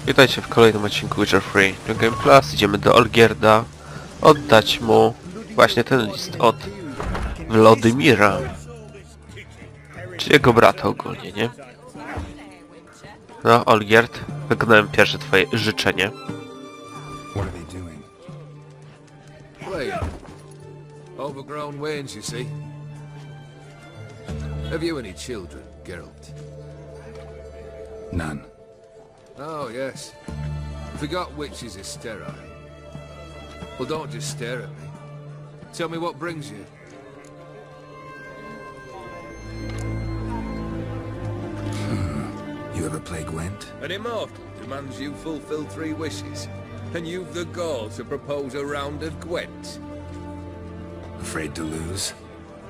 Witajcie w kolejnym odcinku Witcher Free Game Plus. Idziemy do Olgierda oddać mu właśnie ten list od Wlodymira, czy jego brata ogólnie, nie? No, Olgierd, wykonałem pierwsze twoje życzenie. Overgrown wains, you see. Have you any children, Geralt? None. Oh, yes. Forgot witches is sterile. Well, don't just stare at me. Tell me what brings you. You ever play Gwent? An immortal demands you fulfill 3 wishes, and you've the gall to propose a round of Gwent. Afraid to lose?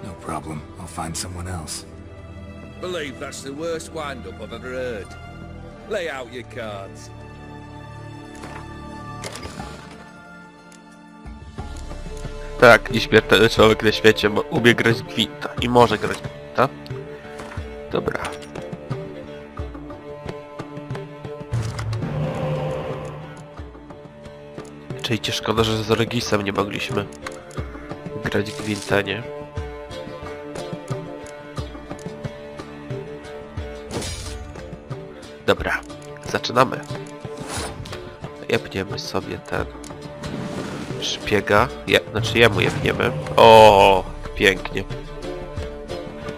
No problem. I'll find someone else. Believe that's the worst wind-up I've ever heard. Lay out your cards. Tak, nieśmiertelny człowiek na świecie umie grać gwinta i może grać gwinta. Dobra. Czyli cię szkoda, że z Regisem nie mogliśmy grać gwinta, nie? Dobra, zaczynamy. Jebniemy sobie ten szpiega. Znaczy jemu jebniemy. O, pięknie.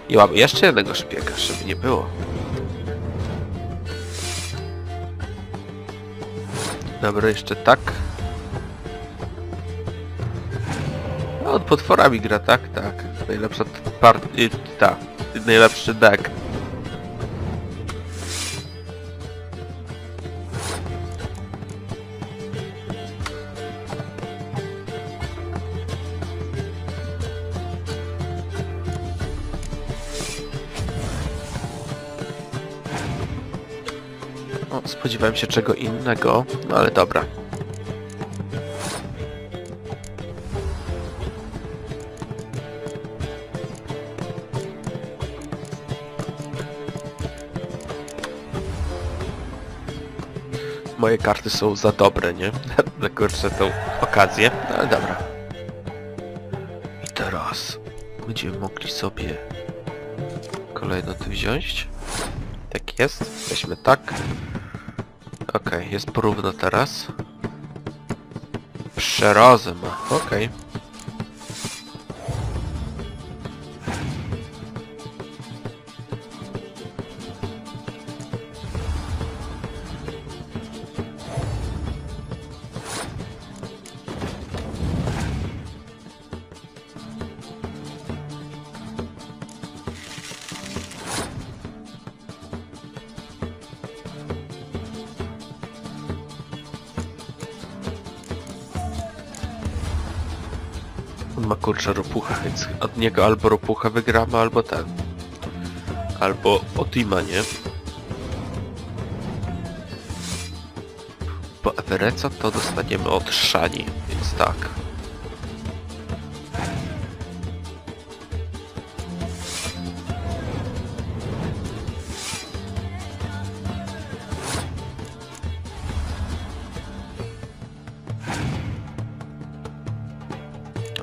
I mamy jeszcze jednego szpiega, żeby nie było. Dobra, jeszcze tak. No, od potworami gra, tak? Tak. Najlepsza ta. Najlepszy deck. O, spodziewałem się czego innego, no ale dobra. Moje karty są za dobre, nie? Na kurczę tą okazję, no ale dobra. I teraz będziemy mogli sobie kolejno tu wziąć. Tak jest, weźmy tak. Okej, jest porówno teraz. Razem, okej. On ma kurczę ropucha, więc od niego albo ropucha wygramy, albo ten. Albo od Ima, nie? Bo Evereca to dostaniemy od Szani, więc tak.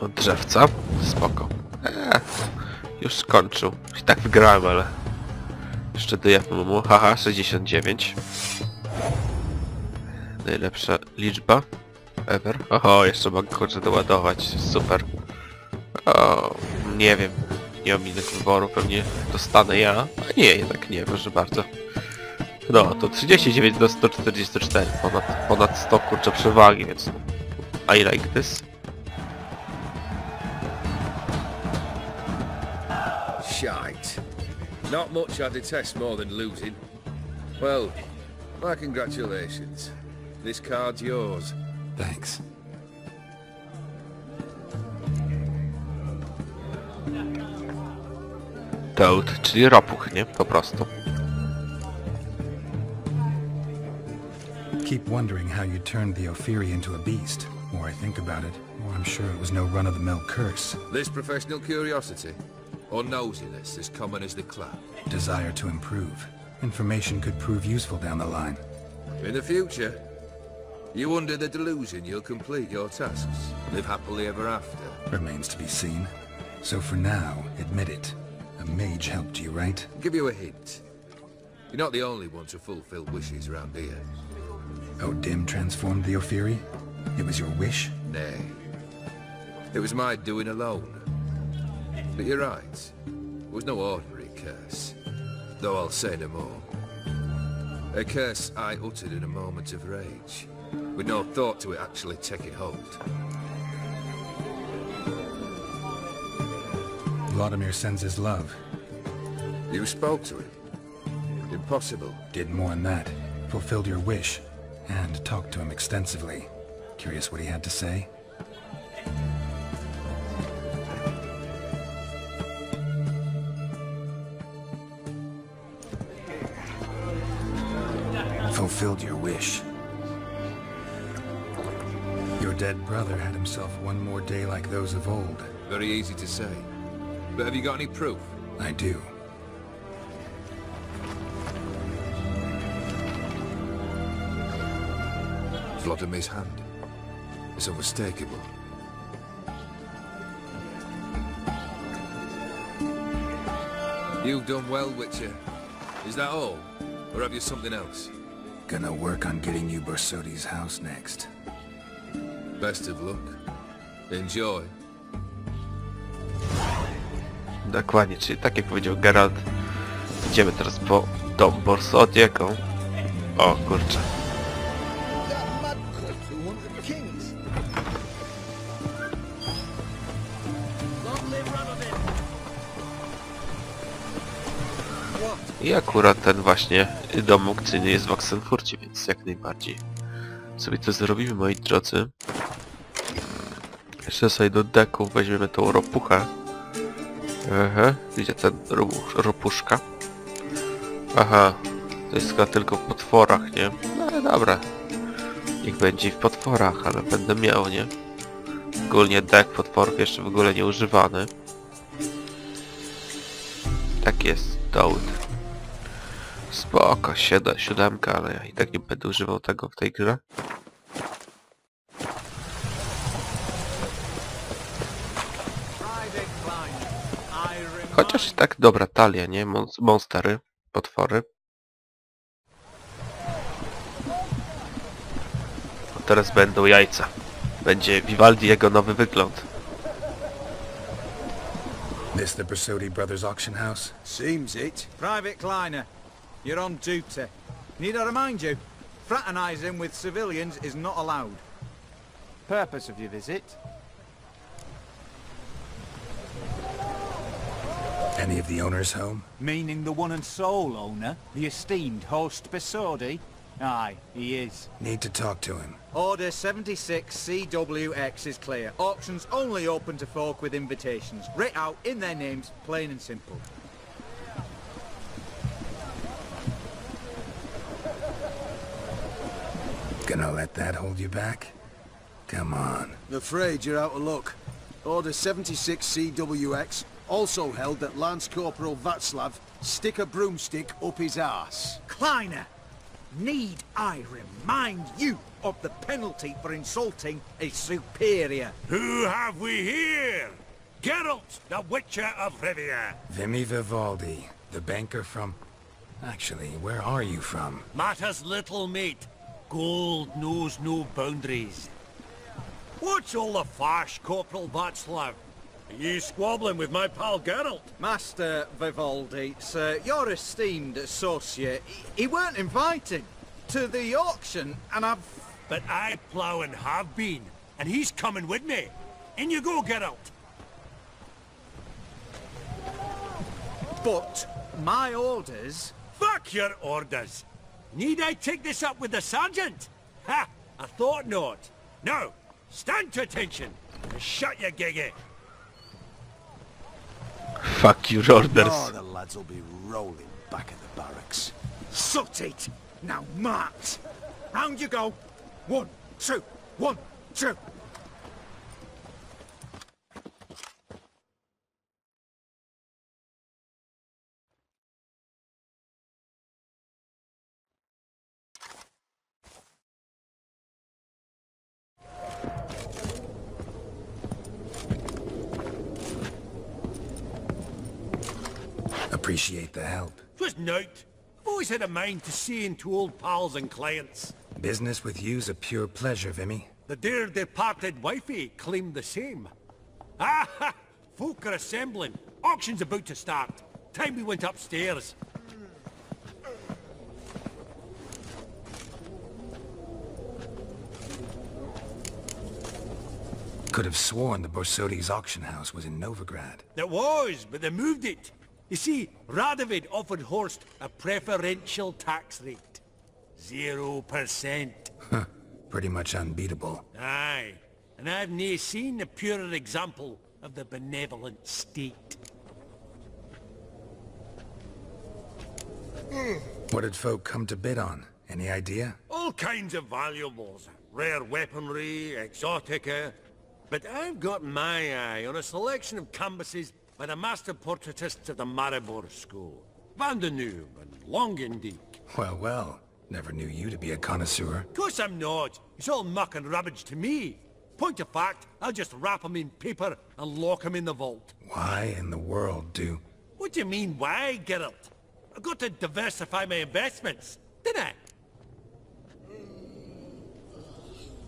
Od drzewca? Spoko. Już skończył. I tak wygrałem, ale... Jeszcze dojechałem mu. Haha, 69. Najlepsza liczba ever. Oho, jeszcze mogę kurczę doładować. Super. O, nie wiem. Nie mam innych wyboru. Pewnie dostanę ja. A nie, jednak nie, proszę bardzo. No, to 39 do 144. Ponad 100 kurczę przewagi, więc... I like this. Shite. Not much I detest more than losing. Well, my congratulations. This card's yours. Thanks. Toad, czyli ropuch, nie? Po prostu. Keep wondering how you turned the Ophiri into a beast. The more I think about it, the more I'm sure it was no run-of-the-mill curse. This professional curiosity? Or nosiness as common as the cloud? Desire to improve. Information could prove useful down the line. In the future, you under the delusion you'll complete your tasks, live happily ever after. Remains to be seen. So for now, admit it. A mage helped you, right? I'll give you a hint. You're not the only one to fulfill wishes around here. Dim transformed the Ophiri? It was your wish? Nay. It was my doing alone. But you're right. It was no ordinary curse. Though I'll say no more. A curse I uttered in a moment of rage, with no thought to it actually taking hold. Vladimir sends his love. You spoke to him. Impossible. Did more than that. Fulfilled your wish. And talked to him extensively. Curious what he had to say? Fulfilled your wish. Your dead brother had himself one more day like those of old. Very easy to say. But have you got any proof? I do. Vladimir's hand. It's unmistakable. You've done well, Witcher. Is that all? Or have you something else? Gonna work on getting you Borsodi's house next. Best of luck. Enjoy. Dokładnie, czyli tak jak powiedział Geralt, idziemy teraz po dom Borsodiego. O kurczę. I akurat ten właśnie dom aukcyjny jest w Oxenfurcie, więc jak najbardziej sobie to zrobimy, moi drodzy. Jeszcze sobie do deków weźmiemy tą ropuchę. Aha, gdzie ten ropuszka? Aha, to jest chyba tylko w potworach, nie? No ale dobra. Niech będzie i w potworach, ale będę miał, nie? Ogólnie dek potworów jeszcze w ogóle nie używany. Tak jest, dołd. Spoko, siódemka, ale ja i tak nie będę używał tego w tej grze. Chociaż i tak dobra talia, nie? Monstery, potwory. A teraz będą jajca. Będzie Vivaldi jego nowy wygląd. This the Borsodi Brothers auction house? Seems it. Private Kleiner, you're on duty. Need I remind you, fraternizing with civilians is not allowed. Purpose of your visit? Any of the owners home? Meaning the one and sole owner, the esteemed host Borsodi? Aye, he is. Need to talk to him. Order 76 CWX is clear. Auctions only open to folk with invitations. Writ out in their names, plain and simple. Gonna let that hold you back? Come on. Afraid you're out of luck. Order 76 CWX also held that Lance Corporal Václav stick a broomstick up his arse. Kleiner! Need I remind you of the penalty for insulting a superior? Who have we here? Geralt, the Witcher of Rivia. Vimy Vivaldi, the banker from... Actually, where are you from? Matters little, mate. Gold knows no boundaries. What's all the fash, Corporal Václav? Are you squabbling with my pal Geralt? Master Vivaldi, sir, your esteemed associate, he weren't invited to the auction, and I've... But I plough and have been, and he's coming with me. In you go, Geralt. But my orders... Fuck your orders. Need I take this up with the sergeant? Ha! I thought not. Now, stand to attention and shut your giggy. Fuck your orders. Oh, the lads will be rolling back at the barracks. Sut it! Now march! Round you go! 1, 2, 1, 2! Appreciate the help. Twas nought. I've always had a mind to see into old pals and clients. Business with you's a pure pleasure, Vimy. The dear departed wifey claimed the same. Ah ha! Folk are assembling. Auction's about to start. Time we went upstairs. Could have sworn the Borsodi's auction house was in Novigrad. It was, but they moved it. You see, Radovid offered Horst a preferential tax rate. 0%. Huh. Pretty much unbeatable. Aye, and I've nae seen a purer example of the benevolent state. What did folk come to bid on? Any idea? All kinds of valuables. Rare weaponry, exotica. But I've got my eye on a selection of canvases by the master portraitists of the Maribor School. Van de Noob and Longendijk. Well, well. Never knew you to be a connoisseur. Of course I'm not. It's all muck and rubbish to me. Point of fact, I'll just wrap 'em in paper and lock 'em in the vault. Why in the world do... What do you mean, why, Geralt? I've got to diversify my investments, didn't I?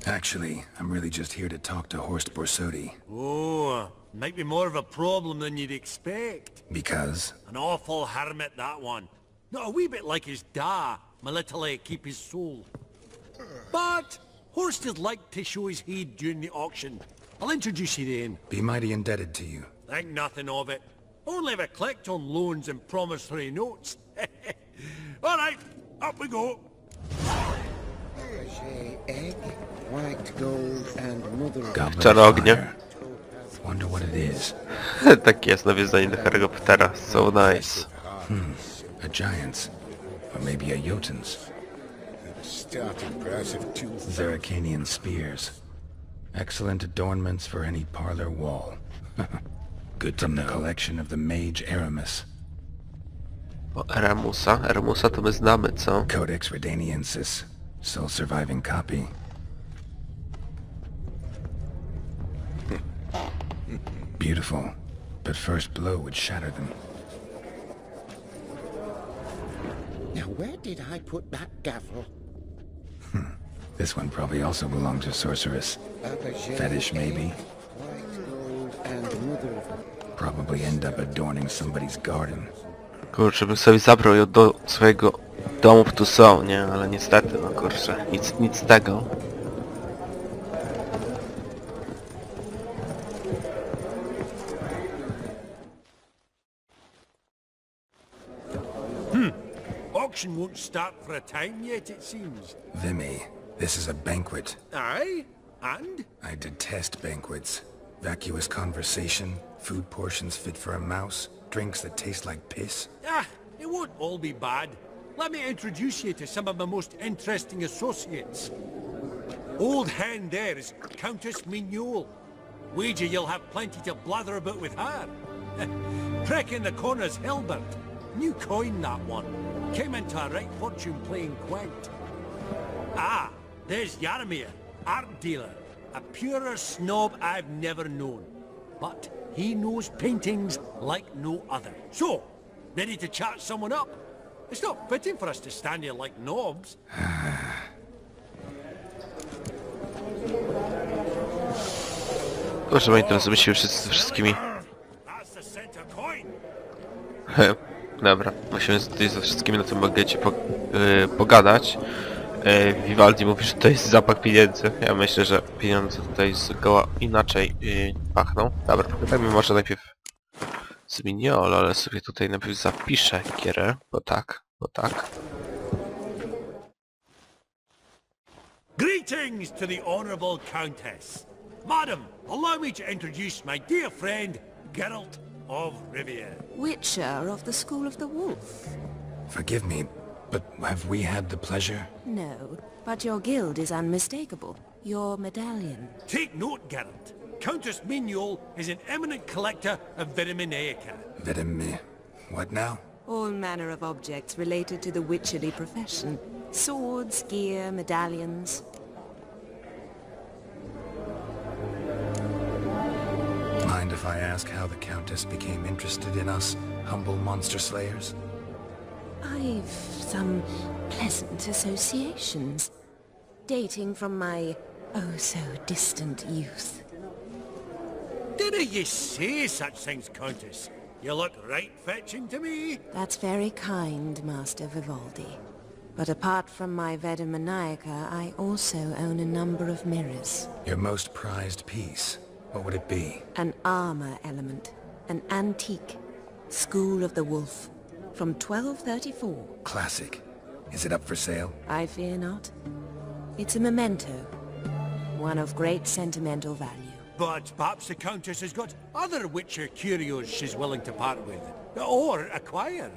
Actually, I'm really just here to talk to Horst Borsodi. Oh, might be more of a problem than you'd expect. Because? An awful hermit, that one. Not a wee bit like his da, my little keep his soul. But Horst is like to show his heed during the auction. I'll introduce you then. Be mighty indebted to you. Think nothing of it. Only if I collect on loans and promissory notes. All right, up we go. Egg, white gold and mother of Goblet Czar of ognia. fire. Wonder what it is. Tak jest, nawiązanie do Harry'ego Pottera. So nice. A giant's. Or maybe a Jotun's. starting price of 2,000. Zeracanian spears. Excellent adornments for any parlor wall. Good to know. Collection of the mage Aramis. O, Eramusa. Eramusa to my znamy, co? Codex Redaniensis. Sole surviving copy. Beautiful. But first blow would shatter them. Now where did I put that gavel? This one probably also belonged to Sorceress. Fetish, maybe. White gold and mother of... Probably end up adorning somebody's garden. Kurczę, bym sobie zabrał ją do swojego domu tu są, nie? Ale niestety, no kurczę, nic z tego. Auction won't start for a time yet, it seems. Vimy, this is a banquet. Aye? And? I detest banquets. Vacuous conversation, food portions fit for a mouse, drinks that taste like piss. Ah, it won't all be bad. Let me introduce you to some of my most interesting associates. Old hand there is Countess Mignole. Wager you'll have plenty to blather about with her. Prick in the corner's Hilbert. New coin, that one. Came into a right fortune playing quaint. Ah, there's Yaromir, art dealer. A purer snob I've never known. But he knows paintings like no other. So, ready to chat someone up? It's not fitting for us to stand here like knobs. Proszę, moi drodzy, musimy wszyscy ze wszystkimi. That's the center coin. Dobra, musimy tutaj ze wszystkimi na tym bagiecie pogadać. Vivaldi mówi, że to jest zapach pieniędzy. Ja myślę, że pieniądze tutaj zgoła inaczej pachną. Dobra, dajmy może najpierw zmieniolo, ale sobie tutaj najpierw zapiszę gierę, bo tak. Greetings to the Honourable Countess. Madam, allow me to introduce my dear friend, Geralt of Rivia. Witcher of the School of the Wolf. Forgive me, but have we had the pleasure? No, but your guild is unmistakable. Your medallion. Take note, Geralt. Countess Mignole is an eminent collector of vitaminaica. What now? All manner of objects related to the witcherly profession. Swords, gear, medallions. Mind if I ask how the Countess became interested in us? Humble monster slayers? I've some pleasant associations, dating from my oh-so-distant youth. Didn't you say such things, Countess? You look right fetching to me. That's very kind, Master Vivaldi. But apart from my Veda Maniaca, I also own a number of mirrors. Your most prized piece, what would it be? An armor element. An antique. School of the Wolf. From 1234. Classic. Is it up for sale? I fear not. It's a memento. One of great sentimental value. But perhaps the Countess has got other Witcher curios she's willing to part with. Or acquire.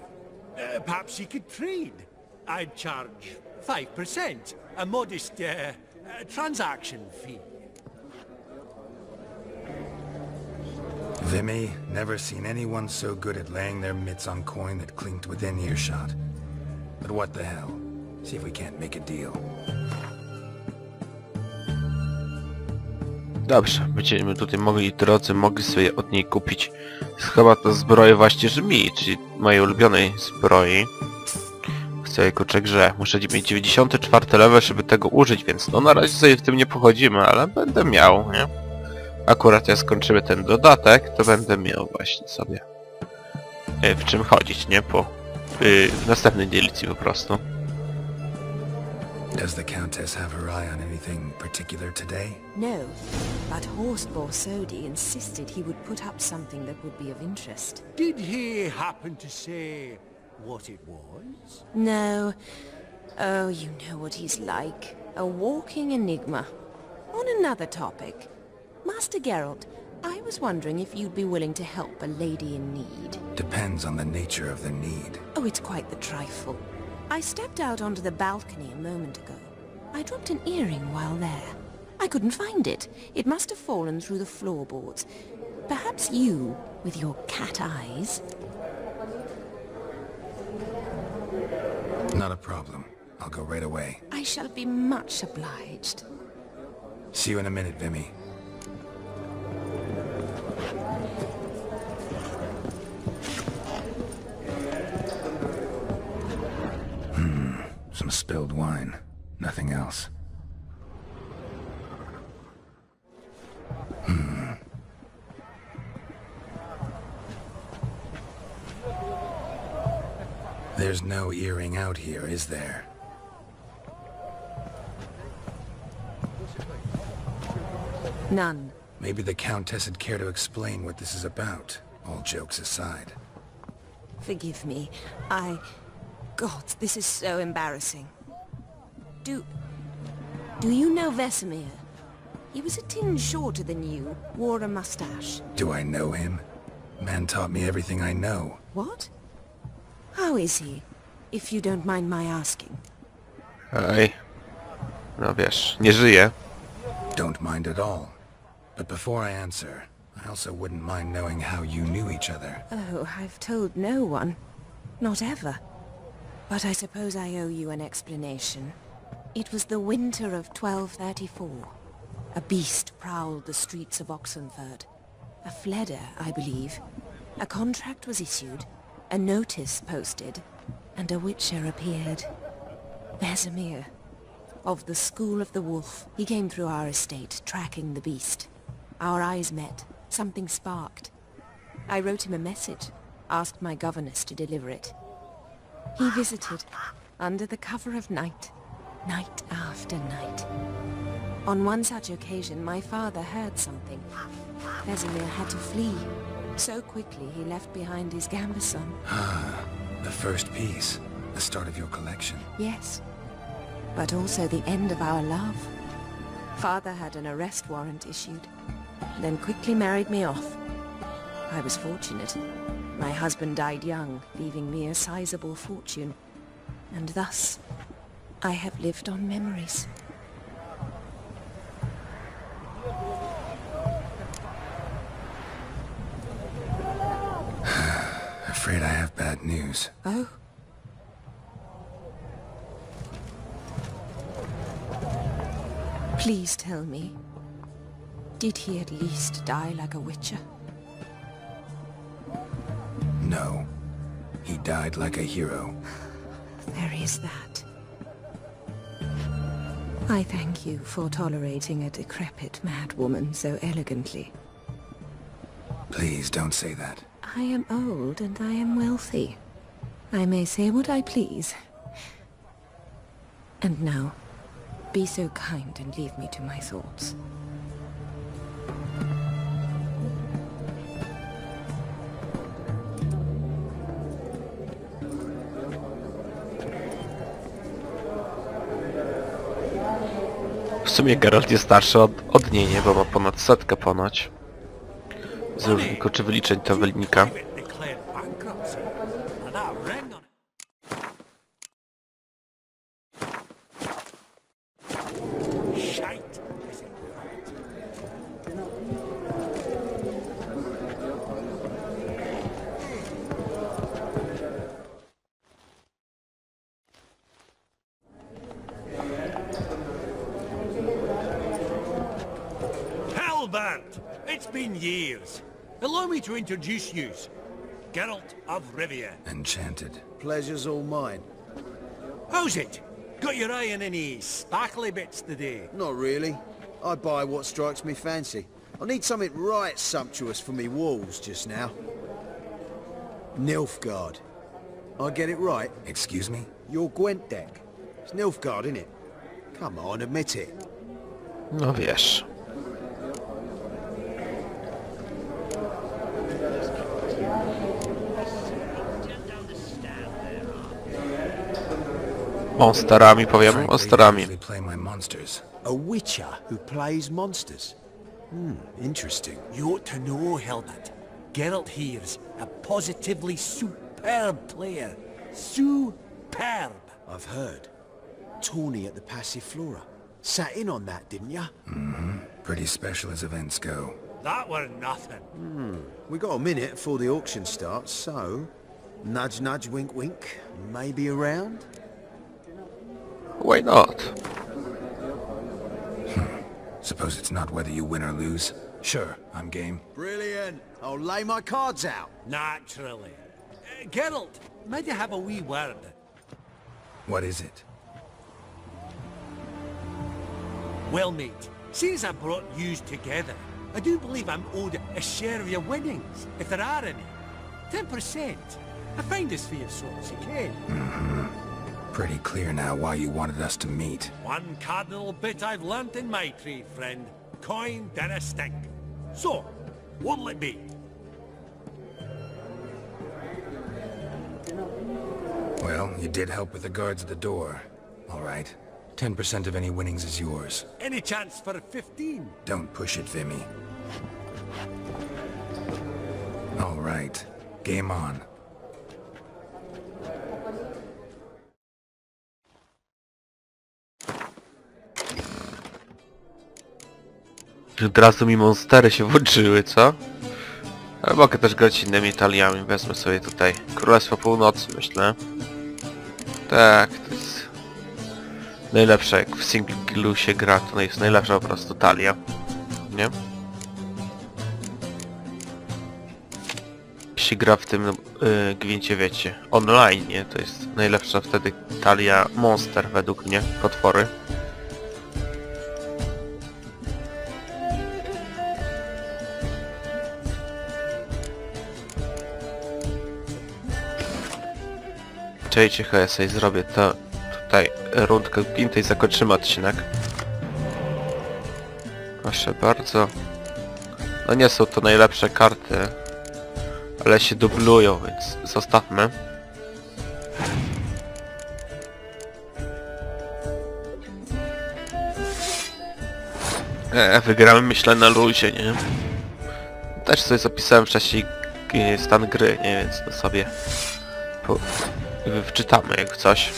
Perhaps you could trade. I'd charge 5%. A modest, transaction fee. Vimy, never seen anyone so good at laying their mitts on coin that clinked within earshot. But what the hell? See if we can't make a deal. Dobrze, będziemy tutaj drodzy mogli sobie od niej kupić chyba to zbroję właśnie Rivii, czyli mojej ulubionej zbroi w całej kurczę grze. Muszę mieć 94 level, żeby tego użyć, więc no na razie sobie w tym nie pochodzimy, ale będę miał, nie? Akurat jak skończymy ten dodatek, to będę miał właśnie sobie w czym chodzić, nie? W następnej dzielnicy po prostu. Does the Countess have her eye on anything particular today? No, but Horst Borsodi insisted he would put up something that would be of interest. Did he happen to say what it was? No. Oh, you know what he's like. A walking enigma. On another topic. Master Geralt, I was wondering if you'd be willing to help a lady in need. Depends on the nature of the need. Oh, it's quite the trifle. I stepped out onto the balcony a moment ago. I dropped an earring while there. I couldn't find it. It must have fallen through the floorboards. Perhaps you, with your cat eyes... Not a problem. I'll go right away. I shall be much obliged. See you in a minute, Vimy. Some spilled wine. Nothing else. There's no earring out here, is there? None. Maybe the Countess would care to explain what this is about, all jokes aside. Forgive me. God, this is so embarrassing. Do you know Vesemir? He was a tinge shorter than you, wore a mustache. Do I know him? Man taught me everything I know. What? How is he, if you don't mind my asking? Ej. No wiesz, nie żyje. Don't mind at all. But before I answer, I also wouldn't mind knowing how you knew each other. Oh, I've told no one. Not ever. But I suppose I owe you an explanation. It was the winter of 1234. A beast prowled the streets of Oxenford. A fleder, I believe. A contract was issued, a notice posted, and a witcher appeared. Vesemir, of the School of the Wolf. He came through our estate, tracking the beast. Our eyes met. Something sparked. I wrote him a message, asked my governess to deliver it. He visited, under the cover of night, night after night. On one such occasion, my father heard something. Vesemir had to flee. So quickly, he left behind his gambeson. Ah, the first piece. The start of your collection. Yes, but also the end of our love. Father had an arrest warrant issued, then quickly married me off. I was fortunate. My husband died young, leaving me a sizable fortune. And thus, I have lived on memories. Afraid I have bad news. Oh? Please tell me, did he at least die like a witcher? No. He died like a hero. There is that. I thank you for tolerating a decrepit madwoman so elegantly. Please don't say that. I am old and I am wealthy. I may say what I please. And now, be so kind and leave me to my thoughts. W sumie Geralt jest starszy od niej, nie? Bo ma ponad 100 ponoć. Z różnych czy wyliczeń to wynika. It's been years. Allow me to introduce yous. Geralt of Rivii. Enchanted. Pleasure's all mine. How's it? Got your eye on any sparkly bits today? Not really. I buy what strikes me fancy. I need something right sumptuous for me walls just now. Nilfgaard. I get it right? Excuse me? Your Gwent deck. It's Nilfgaard, innit? Come on, admit it. No wiesz. Monsterami powiem, monsterami. A witcher who plays monsters. Interesting. You ought to know, Helmut. Geralt here's a positively superb player. Superb. I've heard. Tawny at the Passiflora. Sat in on that, didn't ya? Mm-hmm. Pretty special as events go. That were nothing. We got a minute before the auction starts, so... Nudge, nudge, wink, wink. Maybe around? Why not? Suppose it's not whether you win or lose. Sure, I'm game. Brilliant. I'll lay my cards out. Naturally. Geralt, might you have a wee word? What is it? Well, mate, since I brought yous together, I do believe I'm owed a share of your winnings, if there are any. 10%. I find this for your souls, you can. Pretty clear now why you wanted us to meet. One cardinal bit I've learnt in my trade, friend. Coin dinna stink. So, what'll it be? Well, you did help with the guards at the door. All right. 10% of any winnings is yours. Any chance for 15? Don't push it, Vimy. All right. Game on. Od razu mi monstery się włączyły, co? Ale mogę też grać innymi taliami. Wezmę sobie tutaj Królestwo Północy, myślę. Tak, to jest... najlepsze, jak w singlu się gra, to jest najlepsza po prostu talia. Nie? Jeśli gra w tym gwincie, wiecie, online, nie? To jest najlepsza wtedy talia monster według mnie, potwory. Czekajcie, chyba ja sobie zrobię to tutaj rundkę gwinta i zakończymy odcinek. Proszę bardzo. No nie są to najlepsze karty, ale się dublują, więc zostawmy. Wygramy, myślę, na luzie, nie? Też sobie zapisałem wcześniej stan gry, nie? Więc to sobie wczytamy jak coś.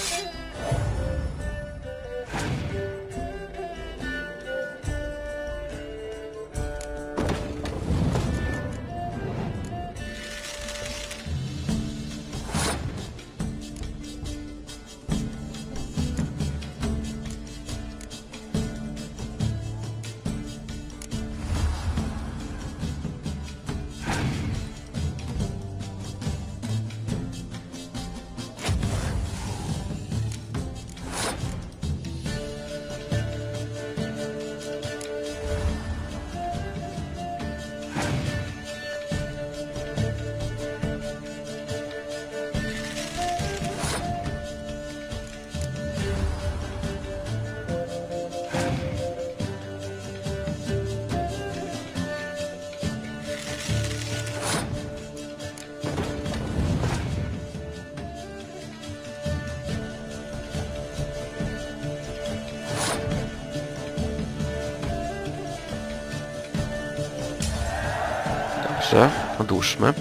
Dobrze, odłóżmy.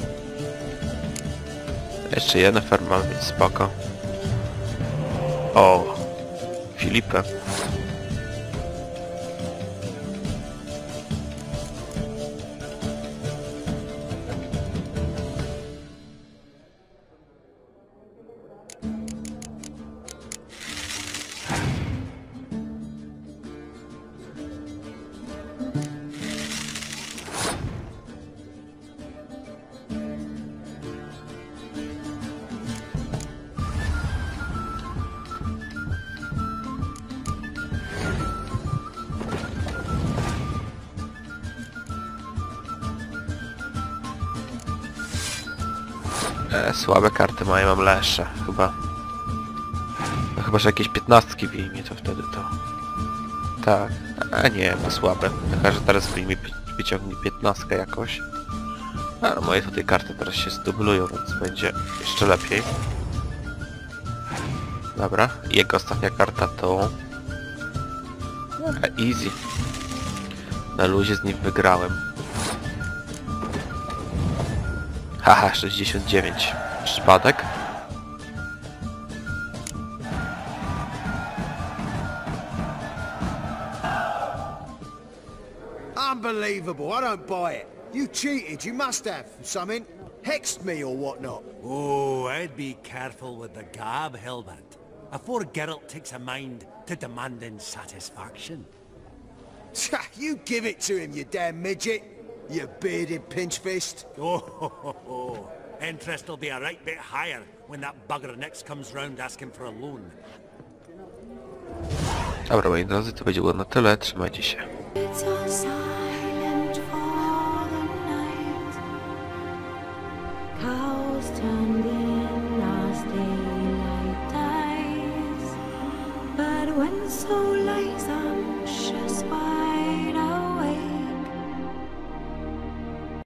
Jeszcze jedna ferma, więc spoko. O! Filipę. Słabe karty mają, mam lepsze, chyba. No chyba, że jakieś 15 wyjmie, to wtedy to... Tak, a nie, ma słabe. Chyba, że teraz wyciągnie 15 jakoś. A no, moje tutaj karty teraz się zdublują, więc będzie jeszcze lepiej. Dobra, jego ostatnia karta to... Easy. Na luzie z nim wygrałem. Haha, 69. Przypadek? Unbelievable, I don't buy it. You cheated, you must have. Something. Hexed me or whatnot. Oh, I'd be careful with the gab, Hilbert, afore Geralt takes a mind to demanding satisfaction. You give it to him, you damn midget. You bearded pinchfist. Oh, interest will be a right bit higher when that bugger next comes round asking for a loan. Dobra, moi drodzy, to będzie było na tyle. Trzymajcie się. It's all silent for the night. Cows turned in.